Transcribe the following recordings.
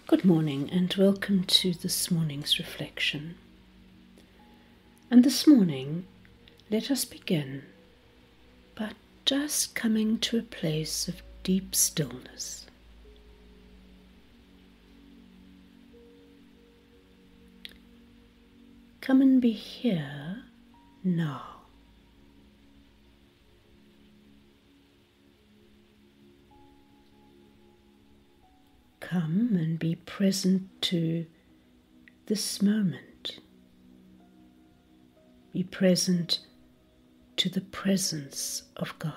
Good morning and welcome to this morning's reflection. And this morning, let us begin by just coming to a place of deep stillness. Come and be here now. Come and be present to this moment. Be present to the presence of God.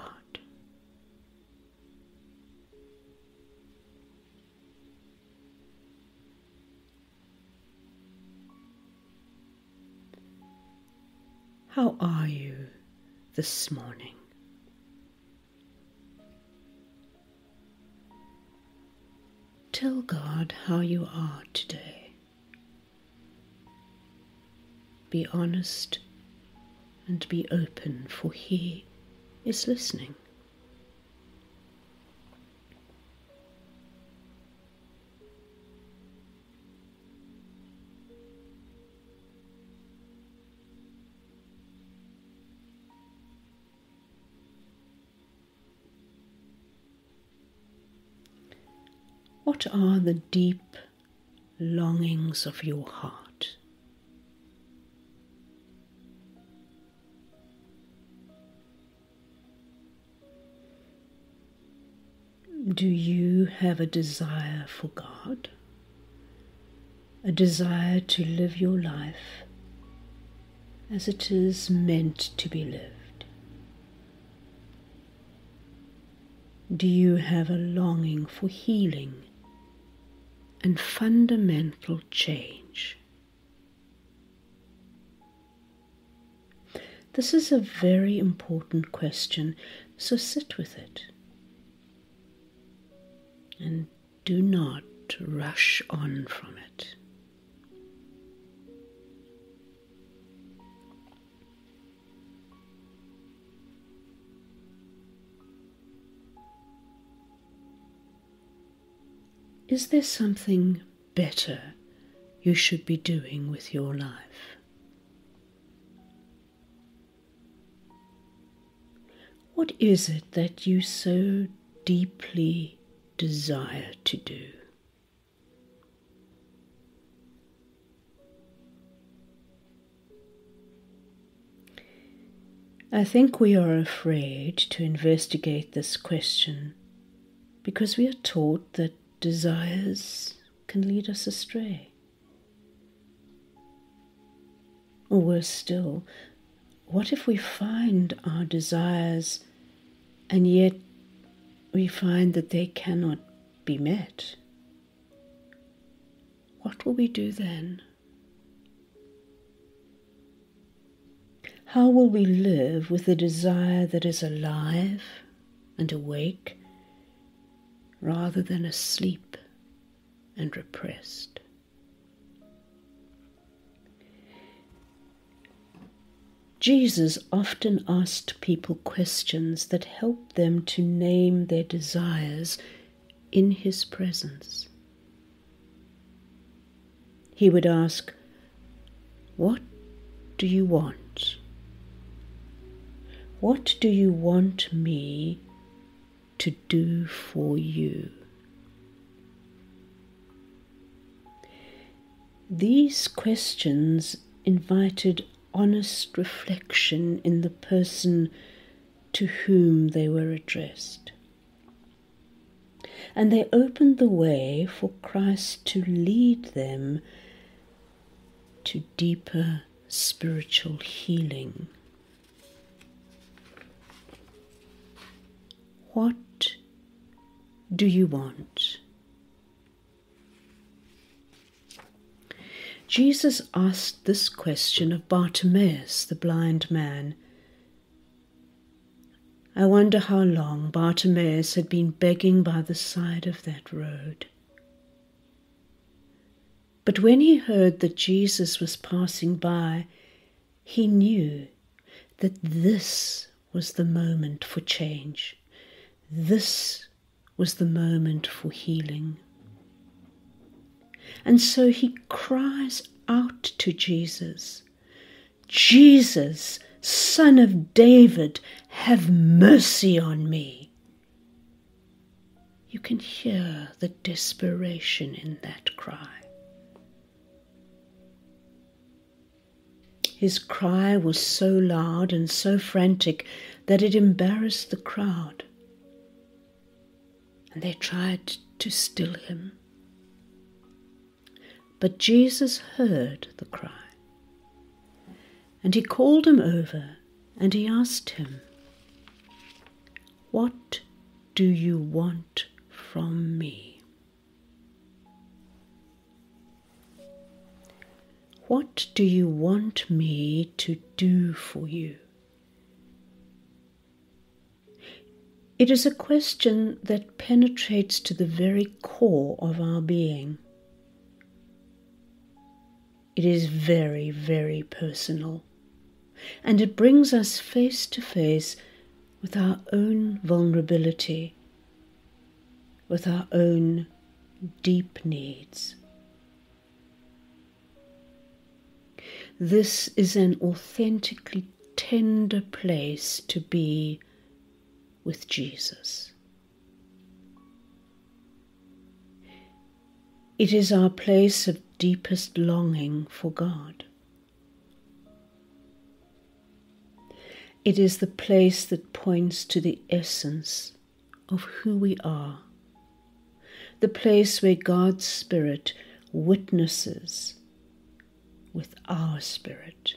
How are you this morning? Tell God how you are today. Be honest and be open, for He is listening. What are the deep longings of your heart? Do you have a desire for God? A desire to live your life as it is meant to be lived? Do you have a longing for healing and fundamental change? This is a very important question, so sit with it and do not rush on from it. Is there something better you should be doing with your life? What is it that you so deeply desire to do? I think we are afraid to investigate this question because we are taught that desires can lead us astray. Or worse still, what if we find our desires and yet we find that they cannot be met? What will we do then? How will we live with a desire that is alive and awake rather than asleep and repressed? Jesus often asked people questions that helped them to name their desires in His presence. He would ask, "What do you want? What do you want me to do for you?" These questions invited honest reflection in the person to whom they were addressed. And they opened the way for Christ to lead them to deeper spiritual healing. What do you want? Jesus asked this question of Bartimaeus, the blind man. I wonder how long Bartimaeus had been begging by the side of that road. But when he heard that Jesus was passing by, he knew that this was the moment for change. This was the moment for healing. And so he cries out to Jesus, "Jesus, Son of David, have mercy on me." You can hear the desperation in that cry. His cry was so loud and so frantic that it embarrassed the crowd, and they tried to still him. But Jesus heard the cry, and he called him over and he asked him, "What do you want from me?" What do you want me to do for you? It is a question that penetrates to the very core of our being. It is very, very personal, and it brings us face to face with our own vulnerability, with our own deep needs. This is an authentically tender place to be with Jesus. It is our place of deepest longing for God. It is the place that points to the essence of who we are, the place where God's Spirit witnesses with our spirit,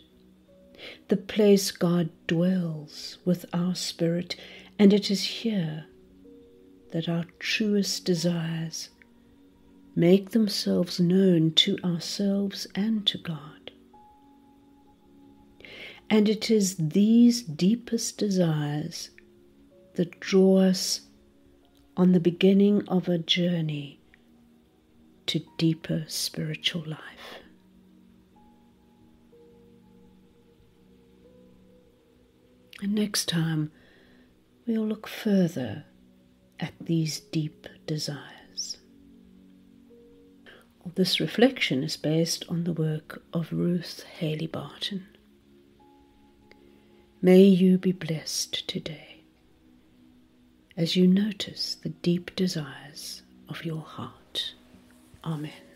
the place God dwells with our spirit, and it is here that our truest desires make themselves known to ourselves and to God. And it is these deepest desires that draw us on the beginning of a journey to deeper spiritual life. And next time, we'll look further at these deep desires. This reflection is based on the work of Ruth Haley Barton. May you be blessed today as you notice the deep desires of your heart. Amen.